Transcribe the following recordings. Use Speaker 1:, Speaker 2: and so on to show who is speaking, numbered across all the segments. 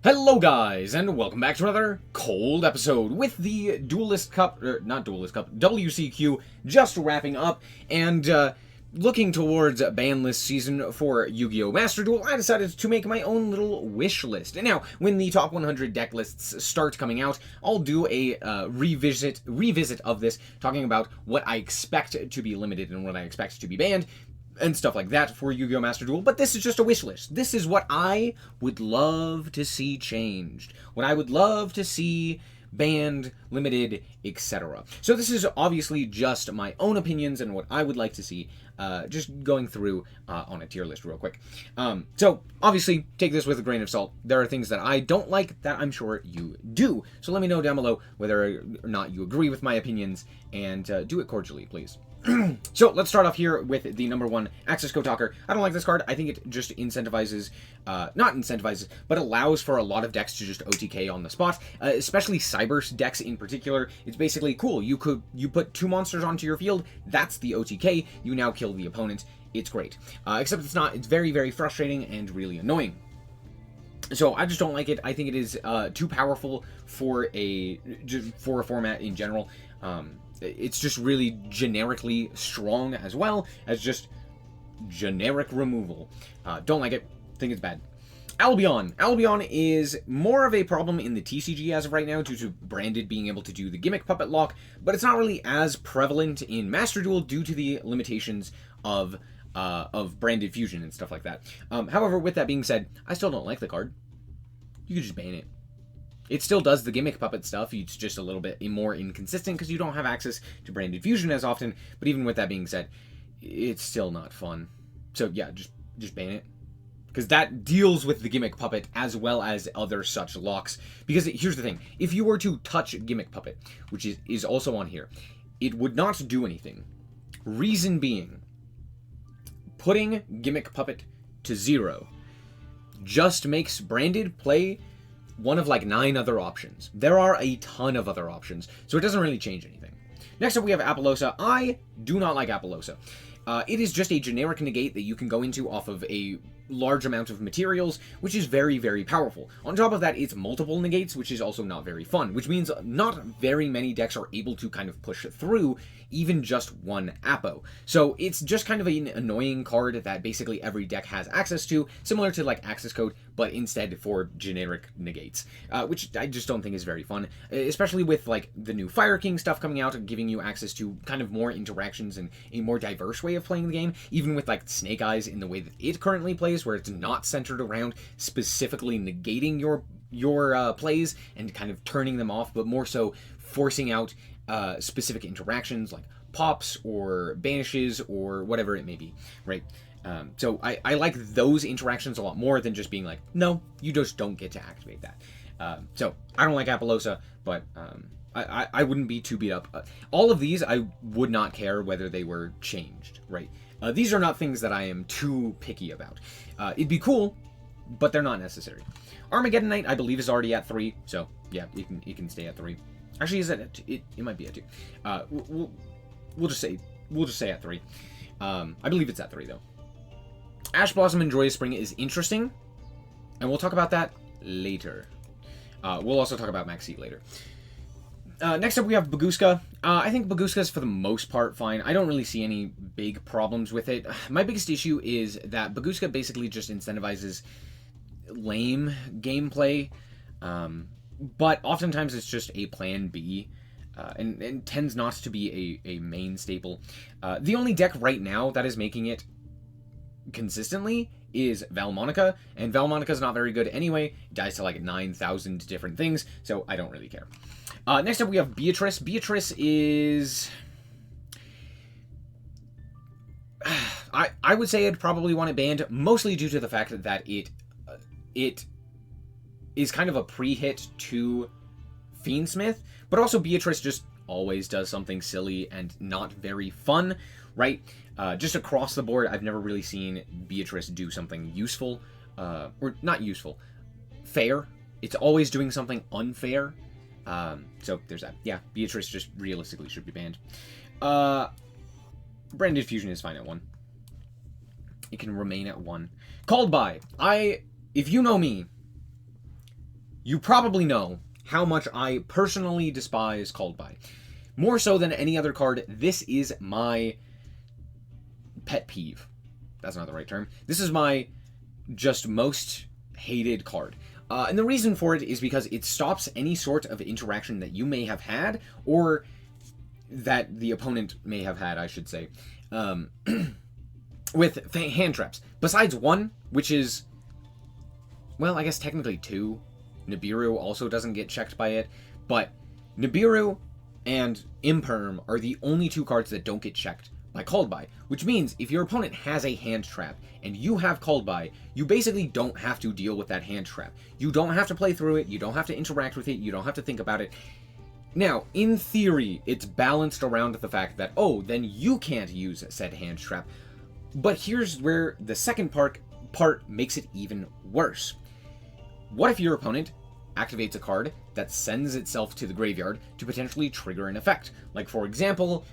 Speaker 1: Hello guys, and welcome back to another cold episode with the Duelist Cup, not Duelist Cup, WCQ just wrapping up, and looking towards Banlist season for Yu-Gi-Oh! Master Duel, I decided to make my own little wish list. And now, when the top 100 deck lists start coming out, I'll do a revisit of this, talking about what I expect to be limited and what I expect to be banned, and stuff like that for Yu-Gi-Oh! Master Duel, but this is just a wish list. This is what I would love to see changed, what I would love to see banned, limited, etc. So this is obviously just my own opinions and what I would like to see, just going through on a tier list real quick. So obviously, take this with a grain of salt. There are things that I don't like that I'm sure you do. So let me know down below whether or not you agree with my opinions, and do it cordially, please. So let's start off here with the number one, Access Code Talker. I don't like this card. I think it just incentivizes, not incentivizes, but allows for a lot of decks to just OTK on the spot, especially Cyberse decks in particular. It's basically cool. You put two monsters onto your field, that's the OTK, you now kill the opponent. It's great. Except it's not. It's very, very frustrating and really annoying. So I just don't like it. I think it is too powerful for a format in general. It's just really generically strong as well as just generic removal. Don't like it. Think it's bad. Albion. Albion is more of a problem in the TCG as of right now due to Branded being able to do the Gimmick Puppet lock, but it's not really as prevalent in Master Duel due to the limitations of Branded Fusion and stuff like that. However, with that being said, I still don't like the card. You could just ban it. It still does the Gimmick Puppet stuff, it's just a little bit more inconsistent because you don't have access to Branded Fusion as often, but even with that being said, it's still not fun. So yeah, just ban it. Because that deals with the Gimmick Puppet as well as other such locks. Because here's the thing, if you were to touch Gimmick Puppet, which is also on here, it would not do anything. Reason being, putting Gimmick Puppet to 0 just makes Branded play one of like 9 other options. There are a ton of other options, so it doesn't really change anything. Next up we have Apollousa. I do not like Apollousa. It is just a generic negate that you can go into off of a large amount of materials, which is very, very powerful. On top of that, it's multiple negates, which is also not very fun, which means not very many decks are able to kind of push through even just one Apo. So it's just kind of an annoying card that basically every deck has access to, similar to like Access Code, but instead for generic negates, which I just don't think is very fun, especially with like the new Fire King stuff coming out, giving you access to kind of more interactions and a more diverse way of playing the game, even with like Snake Eyes in the way that it currently plays, where it's not centered around specifically negating your plays and kind of turning them off, but more so forcing out specific interactions like pops or banishes or whatever it may be, right? So I like those interactions a lot more than just being like, no, you just don't get to activate that. So I don't like Apollousa, but I wouldn't be too beat up. All of these, I would not care whether they were changed, right? These are not things that I am too picky about. It'd be cool, but they're not necessary. Armageddon Knight, I believe, is already at 3, so yeah, it can stay at 3. Actually, is it? It might be at 2. We'll just say at 3. I believe it's at 3 though. Ash Blossom and Joyous Spring is interesting, and we'll talk about that later. We'll also talk about Maxi later. Next up, we have Baguska. I think Baguska is for the most part fine. I don't really see any big problems with it. My biggest issue is that Baguska basically just incentivizes lame gameplay, but oftentimes it's just a plan B, and tends not to be a main staple. The only deck right now that is making it consistently is Valmonica, and Valmonica's not very good anyway. It dies to like 9,000 different things, so I don't really care. Next up we have Beatrice. Beatrice is... I would say I'd probably want it banned, mostly due to the fact that it is kind of a pre-hit to Fiendsmith, but also Beatrice just always does something silly and not very fun, right? Just across the board, I've never really seen Beatrice do something useful, or not useful, fair. It's always doing something unfair. So there's that. Yeah, Beatrice just realistically should be banned. Branded Fusion is fine at 1. It can remain at 1. Called by. If you know me, you probably know how much I personally despise Called By. More so than any other card, this is my pet peeve. That's not the right term. This is my just most hated card. And the reason for it is because it stops any sort of interaction that you may have had, or that the opponent may have had, I should say, with hand traps. Besides one, which is, well, I guess technically two. Nibiru also doesn't get checked by it, but Nibiru and Imperm are the only two cards that don't get checked by Called By, which means if your opponent has a hand trap and you have Called By, you basically don't have to deal with that hand trap. You don't have to play through it, you don't have to interact with it, you don't have to think about it. Now, in theory, it's balanced around the fact that, oh, then you can't use said hand trap. But here's where the second part makes it even worse. What if your opponent activates a card that sends itself to the graveyard to potentially trigger an effect? Like, for example,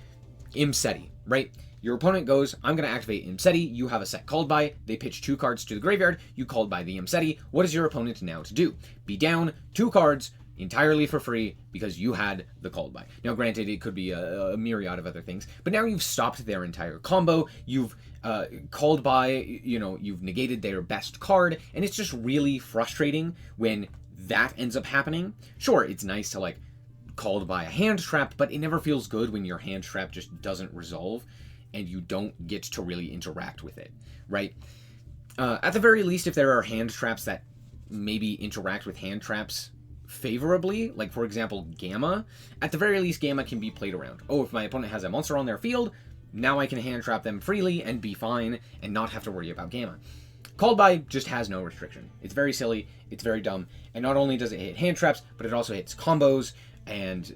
Speaker 1: Imseti, right? Your opponent goes, I'm going to activate Imseti, you have a set Called By, they pitch 2 cards to the graveyard, you Called By the Imseti. What is your opponent now to do? Be down 2 cards entirely for free because you had the Called By. Now, granted, it could be a myriad of other things, but now you've stopped their entire combo, you've Called By, you've negated their best card, and it's just really frustrating when that ends up happening. Sure, it's nice to, like, Called By a hand trap, but it never feels good when your hand trap just doesn't resolve and you don't get to really interact with it, right? At the very least, if there are hand traps that maybe interact with hand traps favorably, like, for example, Gamma, at the very least, Gamma can be played around. Oh, if my opponent has a monster on their field, now I can hand trap them freely and be fine and not have to worry about Gamma. Called By just has no restriction. It's very silly, it's very dumb, and not only does it hit hand traps, but it also hits combos and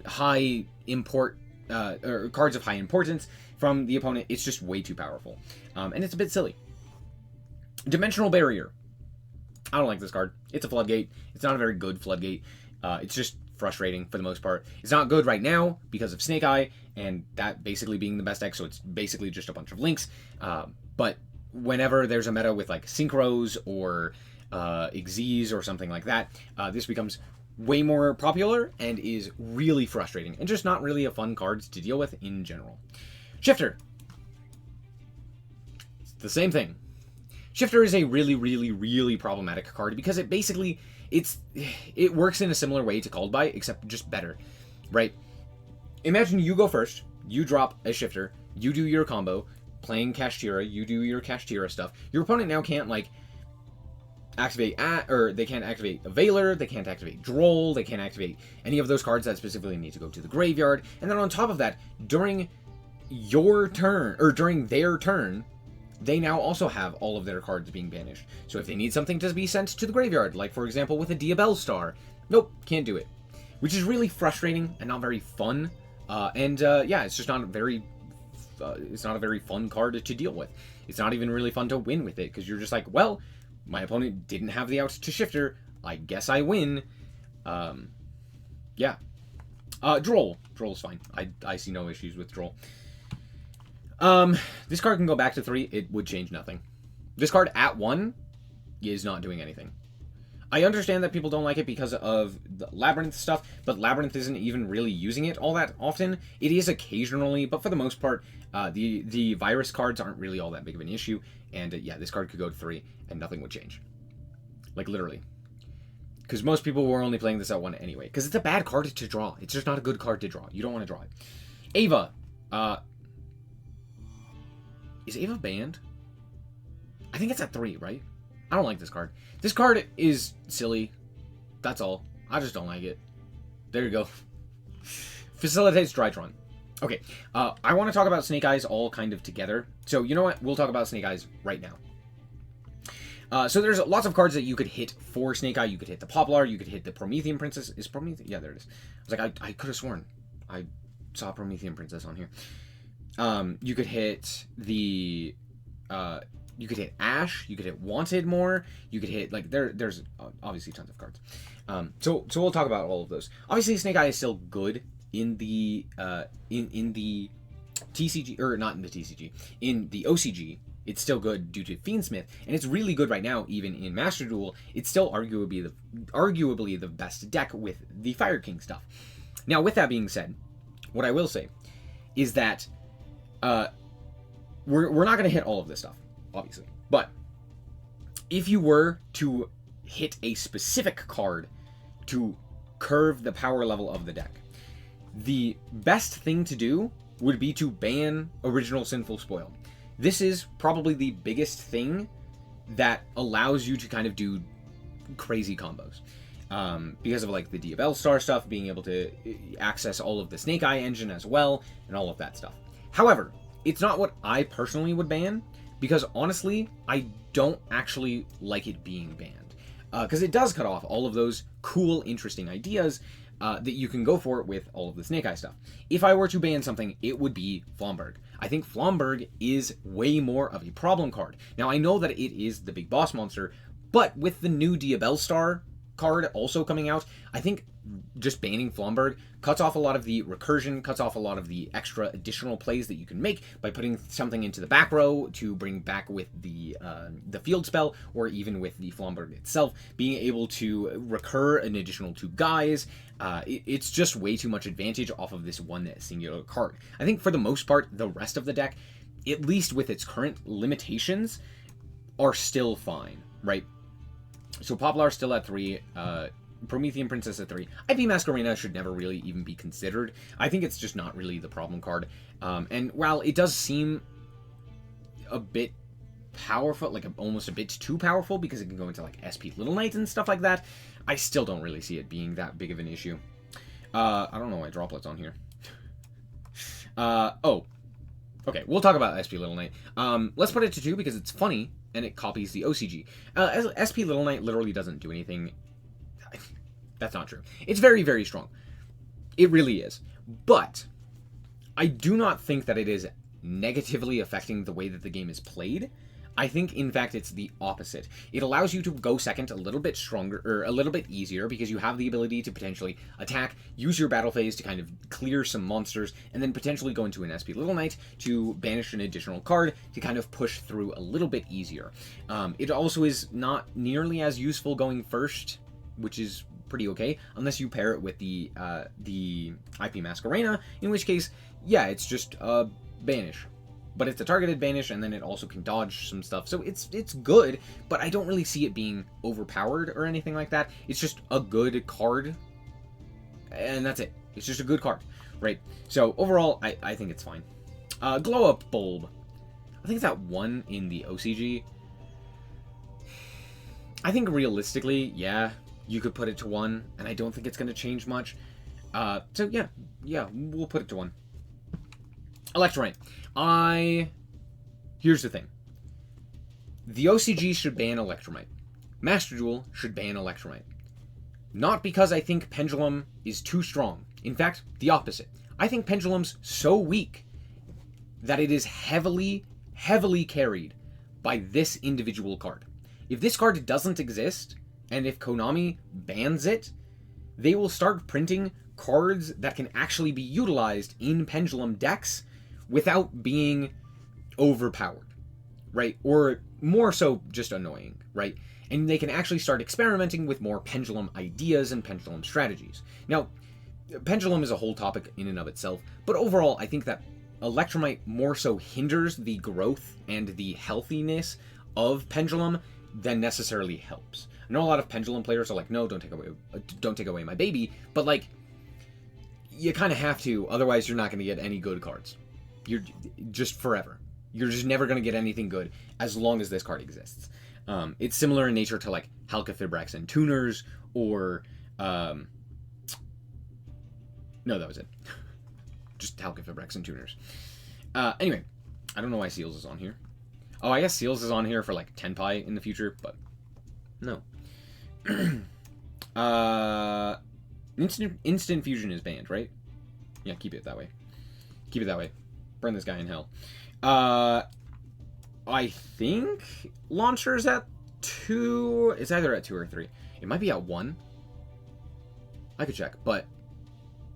Speaker 1: high import, or cards of high importance from the opponent. It's just way too powerful. And it's a bit silly. Dimensional Barrier. I don't like this card. It's a floodgate. It's not a very good floodgate. It's just frustrating for the most part. It's not good right now because of Snake Eye, and that basically being the best deck, so it's basically just a bunch of links. But whenever there's a meta with like Synchros or Xyz or something like that, this becomes way more popular and is really frustrating and just not really a fun card to deal with in general. Shifter. It's the same thing. Shifter is a really, really, really problematic card because it basically, it works in a similar way to Called By, except just better, right? Imagine you go first, you drop a Shifter, you do your combo, playing Kashtira, you do your Kashtira stuff. Your opponent now can't, like, activate, they can't activate a Veiler, they can't activate Droll, they can't activate any of those cards that specifically need to go to the graveyard. And then on top of that, during your turn, or during their turn, they now also have all of their cards being banished. So if they need something to be sent to the graveyard, like for example with a Diabell Star, nope, can't do it. Which is really frustrating and not very fun. Yeah, it's just not a very fun card to deal with. It's not even really fun to win with it, because you're just like, well, my opponent didn't have the out to Shifter, I guess I win. Yeah. Droll. Droll's fine. I see no issues with Droll. This card can go back to 3. It would change nothing. This card at 1 is not doing anything. I understand that people don't like it because of the Labyrinth stuff, but Labyrinth isn't even really using it all that often. It is occasionally, but for the most part, the virus cards aren't really all that big of an issue. And yeah, this card could go to 3 and nothing would change. Like, literally. Because most people were only playing this at 1 anyway. Because it's a bad card to draw. It's just not a good card to draw. You don't want to draw it. Ava. Is Ava banned? I think it's at 3, right? I don't like this card. This card is silly. That's all. I just don't like it. There you go. Facilitates Drytron. Okay, I want to talk about Snake Eyes all kind of together. So, you know what? We'll talk about Snake Eyes right now. So there's lots of cards that you could hit for Snake Eye. You could hit the Poplar. You could hit the Promethean Princess. Is Promethean? Yeah, there it is. I was like, I could have sworn I saw Promethean Princess on here. You could hit the... you could hit Ash, you could hit Wanted more, you could hit, like, there's obviously tons of cards. So we'll talk about all of those. Obviously, Snake Eye is still good in the, in the TCG, or not in the TCG, in the OCG, It's still good due to Fiendsmith, and it's really good right now, even in Master Duel. It's still arguably the best deck with the Fire King stuff. Now, with that being said, what I will say is that we're not going to hit all of this stuff, obviously. But if you were to hit a specific card to curve the power level of the deck, the best thing to do would be to ban Original Sinful Spoil. This is probably the biggest thing that allows you to kind of do crazy combos. Because of like the Duel Star stuff, being able to access all of the Snake Eye engine as well, and all of that stuff. However, it's not what I personally would ban, because honestly, I don't actually like it being banned. Because it does cut off all of those cool, interesting ideas that you can go for with all of the Snake Eye stuff. If I were to ban something, it would be Flomberg. I think Flomberg is way more of a problem card. Now, I know that it is the big boss monster, but with the new Duel Star card also coming out, I think just banning Flomberg cuts off a lot of the recursion, cuts off a lot of the extra additional plays that you can make by putting something into the back row to bring back with the field spell, or even with the Flomberg itself, being able to recur an additional 2 guys. It's just way too much advantage off of this one singular card. I think for the most part, the rest of the deck, at least with its current limitations, are still fine, right? So Poplar still at 3, Promethean Princess at 3. IP Masquerena should never really even be considered. I think it's just not really the problem card. And while it does seem a bit powerful, like almost a bit too powerful, because it can go into like SP Little Knight and stuff like that, I still don't really see it being that big of an issue. I don't know why Droplet's on here. Oh. Okay, we'll talk about SP Little Knight. Let's put it to 2 because it's funny, and it copies the OCG. SP Little Knight literally doesn't do anything. That's not true. It's very, very strong. It really is. But I do not think that it is negatively affecting the way that the game is played. I think, in fact, it's the opposite. It allows you to go second a little bit stronger, or a little bit easier, because you have the ability to potentially attack, use your battle phase to kind of clear some monsters, and then potentially go into an SP Little Knight to banish an additional card to kind of push through a little bit easier. It also is not nearly as useful going first, which is pretty okay, unless you pair it with the IP Masquerena, in which case, yeah, it's just a banish. But it's a targeted banish, and then it also can dodge some stuff. So it's good, but I don't really see it being overpowered or anything like that. It's just a good card, and that's it. It's just a good card, right? So overall, I think it's fine. Glow Up Bulb. I think it's at 1 in the OCG. I think realistically, yeah, you could put it to 1, and I don't think it's going to change much. So yeah, we'll put it to 1. Electromite. Here's the thing. The OCG should ban Electromite. Master Duel should ban Electromite. Not because I think Pendulum is too strong. In fact, the opposite. I think Pendulum's so weak that it is heavily, heavily carried by this individual card. If this card doesn't exist, and if Konami bans it, they will start printing cards that can actually be utilized in Pendulum decks without being overpowered, right? Or more so just annoying, right? And they can actually start experimenting with more Pendulum ideas and Pendulum strategies. Now, Pendulum is a whole topic in and of itself, but overall, I think that Electromite more so hinders the growth and the healthiness of Pendulum than necessarily helps. I know a lot of Pendulum players are like, no, don't take away my baby, but like, you kind of have to, otherwise you're not going to get any good cards. You're just forever. You're just never going to get anything good as long as this card exists. It's similar in nature to like Halqifibrax and Tuners, or no, that was it. Just Halqifibrax and Tuners. Anyway, I don't know why Seals is on here. Oh, I guess Seals is on here for like Tenpai in the future, but no. Instant Fusion is banned, right? Yeah, keep it that way. Keep it that way. Burn this guy in hell. I think Launcher's at 2. It's either at 2 or 3. It might be at 1. I could check, but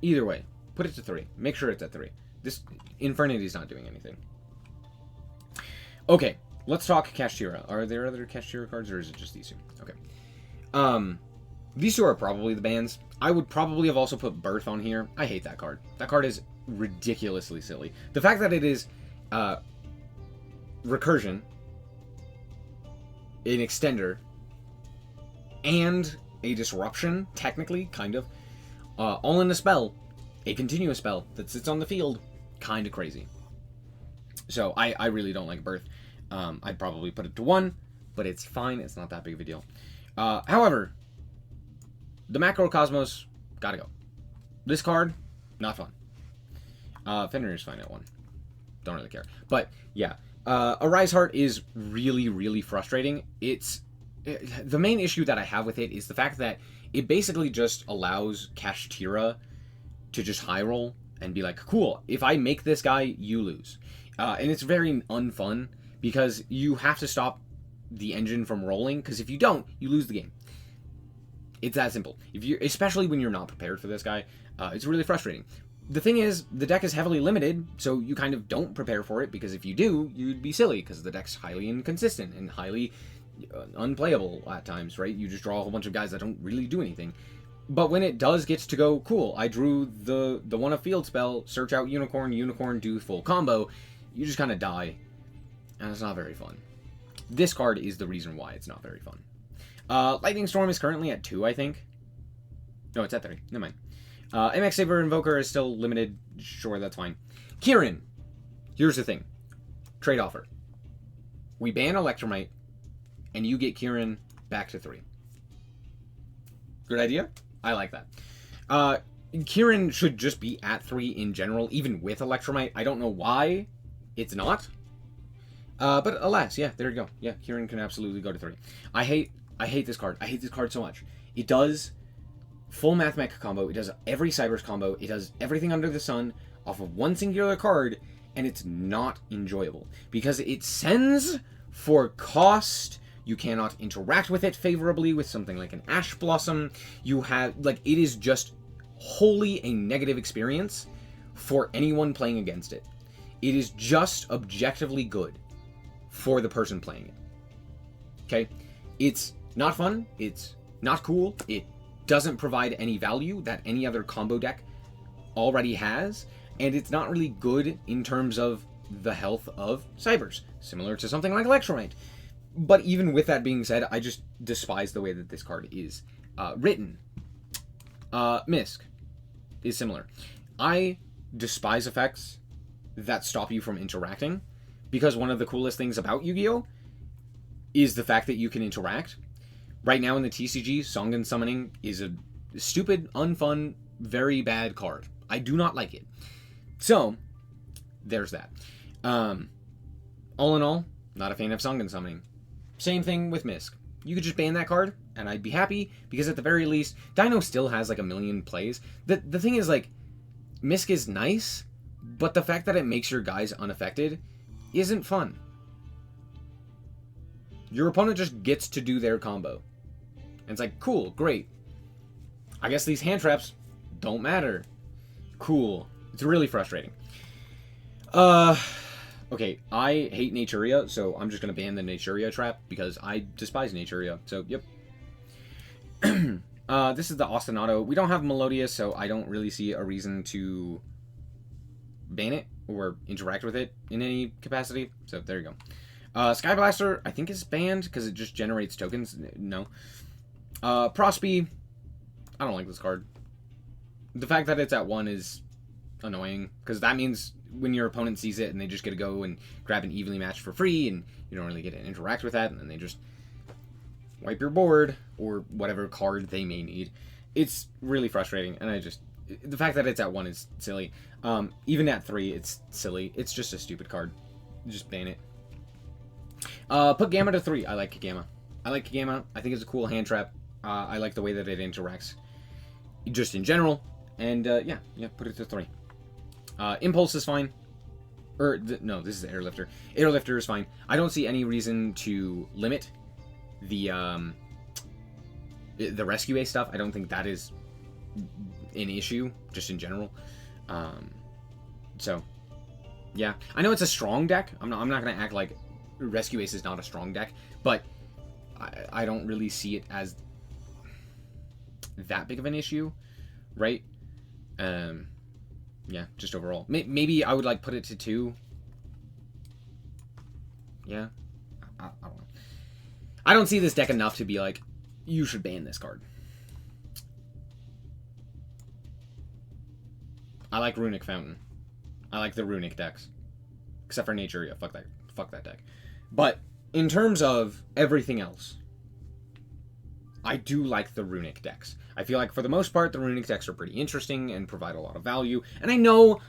Speaker 1: either way, put it to 3. Make sure it's at 3. This Infernity's not doing anything. Okay, let's talk Kashtira. Are there other Kashtira cards, or is it just these two? Okay. These two are probably the bans. I would probably have also put Birth on here. I hate that card. That card is ridiculously silly. The fact that it is recursion, an extender, and a disruption, technically, kind of, all in a spell, a continuous spell that sits on the field, kind of crazy. So I really don't like Birth. I'd probably put it to 1, but it's fine. It's not that big of a deal. However, the Macrocosmos, gotta go. This card, not fun. Fenrir is fine at 1. Don't really care. But, yeah. Arise Heart is really, really frustrating. The main issue that I have with it is the fact that it basically just allows Kashtira to just high roll and be like, cool, if I make this guy, you lose. And it's very unfun because you have to stop the engine from rolling, because if you don't, you lose the game. It's that simple. Especially when you're not prepared for this guy, it's really frustrating. The thing is, the deck is heavily limited, so you kind of don't prepare for it, because if you do, you'd be silly, because the deck's highly inconsistent and highly unplayable at times, right? You just draw a whole bunch of guys that don't really do anything. But when it does get to go, cool, I drew the one of field spell, search out Unicorn, do full combo, you just kind of die, and it's not very fun. This card is the reason why it's not very fun. Lightning Storm is currently at 2, I think. No, it's at 3. Never mind. MX Saber Invoker is still limited. Sure, that's fine. Kieran. Here's the thing. Trade offer. We ban Electromite, and you get Kieran back to 3. Good idea? I like that. Kieran should just be at 3 in general, even with Electromite. I don't know why it's not. But alas, yeah, there you go. Yeah, Kieran can absolutely go to 3. I hate this card. I hate this card so much. It does full Math Mech combo. It does every Cybers combo. It does everything under the sun off of one singular card, and it's not enjoyable because it sends for cost. You cannot interact with it favorably with something like an Ash Blossom. You have, like, it is just wholly a negative experience for anyone playing against it. It is just objectively good for the person playing it. Okay? It's not fun. It's not cool. It doesn't provide any value that any other combo deck already has, and it's not really good in terms of the health of Cybers, similar to something like Electromite. But even with that being said, I just despise the way that this card is written. Misk is similar. I despise effects that stop you from interacting, because one of the coolest things about Yu-Gi-Oh! Is the fact that you can interact. Right now in the TCG, Songen Summoning is a stupid, unfun, very bad card. I do not like it. So, there's that. All in all, not a fan of Songen Summoning. Same thing with Misk. You could just ban that card, and I'd be happy, because at the very least, Dino still has like 1 million plays. The thing is, like, Misk is nice, but the fact that it makes your guys unaffected isn't fun. Your opponent just gets to do their combo. And it's like, cool, great. I guess these hand traps don't matter. Cool. It's really frustrating. Okay, I hate Naturia, so I'm just going to ban the Naturia trap, because I despise Naturia. So, yep. This is the Ostinato. We don't have Melodious, so I don't really see a reason to ban it or interact with it in any capacity. So, there you go. Sky Blaster, I think, is banned because it just generates tokens. No. Prospy, I don't like this card. The fact that it's at 1 is annoying, because that means when your opponent sees it and they just get to go and grab an evenly matched for free, and you don't really get to interact with that, and then they just wipe your board, or whatever card they may need. It's really frustrating, and the fact that it's at 1 is silly. Even at 3, it's silly. It's just a stupid card. Just ban it. Put Gamma to 3. I like Gamma. I think it's a cool hand trap. I like the way that it interacts, just in general. And, yeah, put it to 3. Impulse is fine. No, this is the Airlifter. Airlifter is fine. I don't see any reason to limit the Rescue A stuff. I don't think that is an issue, just in general. So, yeah. I know it's a strong deck. I'm not going to act like Rescue Ace is not a strong deck, but I don't really see it as that big of an issue, right? Yeah, just overall. Maybe I would, like, put it to 2. Yeah. I don't know. I don't see this deck enough to be like, you should ban this card. I like Runic Fountain. I like the Runic decks. Except for Nature, yeah, fuck that deck. But in terms of everything else, I do like the Runic decks. I feel like for the most part, the Runic decks are pretty interesting and provide a lot of value. And I know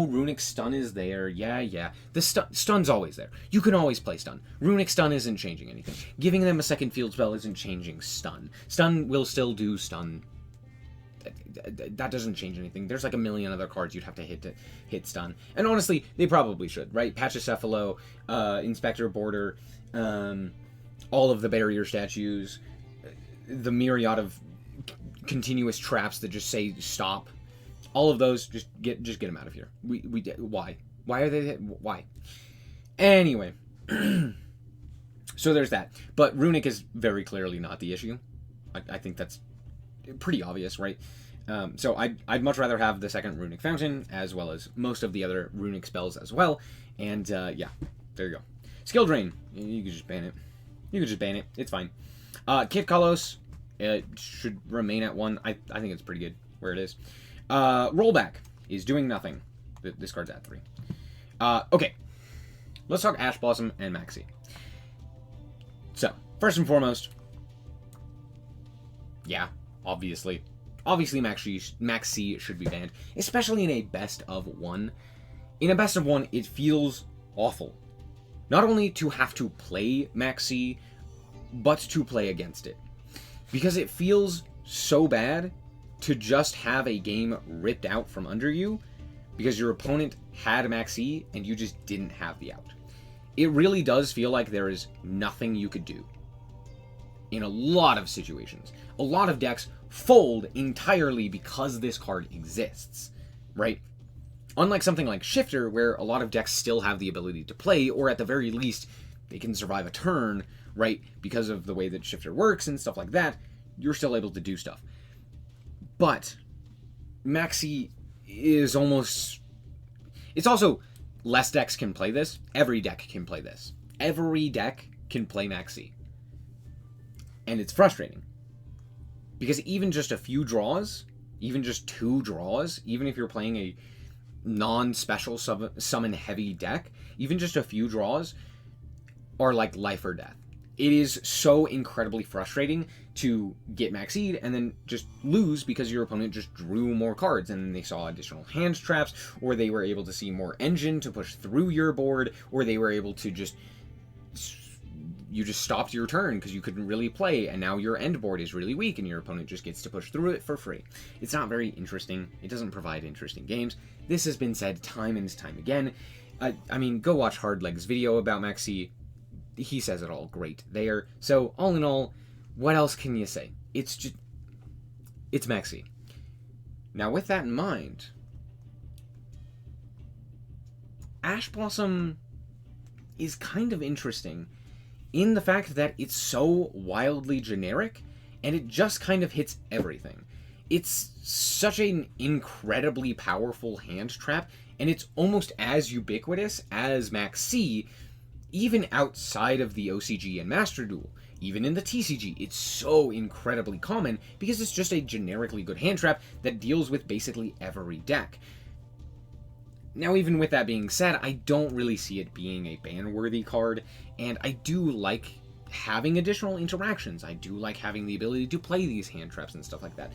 Speaker 1: Runic Stun is there. Yeah. The Stun's always there. You can always play Stun. Runic Stun isn't changing anything. Giving them a second field spell isn't changing Stun. Stun will still do Stun. That doesn't change anything. There's like a million other cards you'd have to hit Stun. And honestly, they probably should, right? Pachycephalo, Inspector Border, all of the barrier statues, the myriad of continuous traps that just say stop. All of those, just get them out of here. Why are they? Why? Anyway, so there's that. But Runic is very clearly not the issue. I think that's pretty obvious, right? So I'd much rather have the second Runic Fountain, as well as most of the other Runic spells as well. And yeah, there you go. Skill Drain. You could just ban it. It's fine. Kit Kalos, it should remain at 1. I think it's pretty good where it is. Rollback is doing nothing. This card's at 3. Okay. Let's talk Ash Blossom and Maxi. So, first and foremost, yeah, obviously Maxi should be banned, especially in a best of 1. In a best of 1, it feels awful. Not only to have to play Maxi, but to play against it. Because it feels so bad to just have a game ripped out from under you because your opponent had Maxi and you just didn't have the out. It really does feel like there is nothing you could do. In a lot of situations. A lot of decks fold entirely because this card exists, right? Unlike something like Shifter, where a lot of decks still have the ability to play, or at the very least, they can survive a turn, right? Because of the way that Shifter works and stuff like that, you're still able to do stuff. But Maxi is almost... It's also... Less decks can play this. Every deck can play this. Every deck can play Maxi. And it's frustrating. Because even just a few draws, even just 2 draws, even if you're playing a non-special summon-heavy deck, even just a few draws are like life or death. It is so incredibly frustrating to get Maxi'd and then just lose because your opponent just drew more cards and they saw additional hand traps, or they were able to see more engine to push through your board, or they were able to just... You just stopped your turn because you couldn't really play, and now your end board is really weak and your opponent just gets to push through it for free. It's not very interesting. It doesn't provide interesting games. This has been said time and time again. I mean, go watch Hardleg's video about Maxi. He says it all great there. So, all in all, what else can you say? It's Maxi. Now, with that in mind, Ash Blossom is kind of interesting in the fact that it's so wildly generic, and it just kind of hits everything. It's such an incredibly powerful hand trap, and it's almost as ubiquitous as Maxi, even outside of the OCG and Master Duel. Even in the TCG, it's so incredibly common because it's just a generically good hand trap that deals with basically every deck. Now, even with that being said, I don't really see it being a ban-worthy card, and I do like having additional interactions. I do like having the ability to play these hand traps and stuff like that.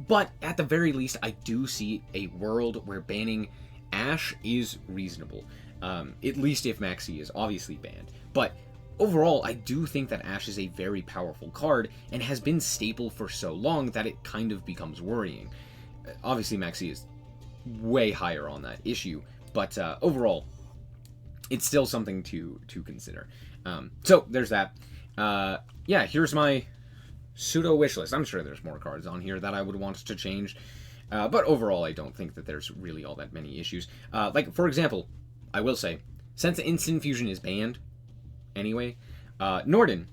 Speaker 1: But at the very least, I do see a world where banning Ash is reasonable. At least if Maxi is obviously banned. But overall, I do think that Ash is a very powerful card and has been staple for so long that it kind of becomes worrying. Obviously, Maxi is way higher on that issue, but overall, it's still something to consider. So there's that. Yeah, here's my pseudo wish list. I'm sure there's more cards on here that I would want to change, but overall, I don't think that there's really all that many issues. Like, for example, I will say, since Instant Fusion is banned, anyway. Norden,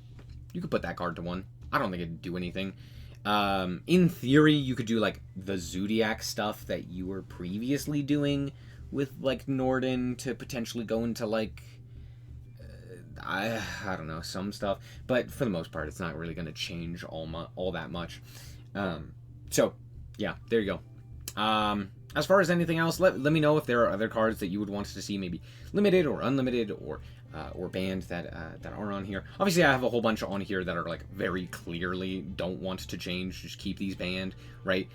Speaker 1: you could put that card to 1. I don't think it'd do anything. In theory, you could do, like, the Zodiac stuff that you were previously doing with, like, Norden to potentially go into, like, I don't know, some stuff. But for the most part, it's not really going to change all that much. So, yeah, there you go. As far as anything else, let me know if there are other cards that you would want to see, maybe limited or unlimited or banned that are on here. Obviously, I have a whole bunch on here that are like very clearly don't want to change. Just keep these banned, right?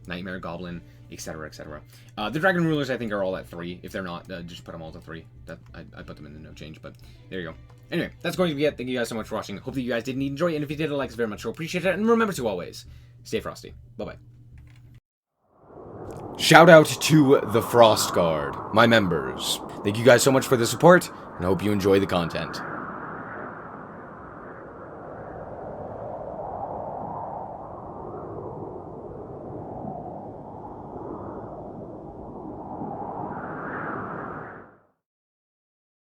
Speaker 1: Nightmare Goblin, etc., etc. The Dragon Rulers, I think, are all at 3. If they're not, just put them all to 3. That I put them in the no change, but there you go. Anyway, that's going to be it. Thank you guys so much for watching. Hope that you guys did enjoy it, and if you did, a like is very much so appreciated. And remember to always stay frosty. Bye-bye. Shout out to the Frost Guard, my members. Thank you guys so much for the support, and I hope you enjoy the content.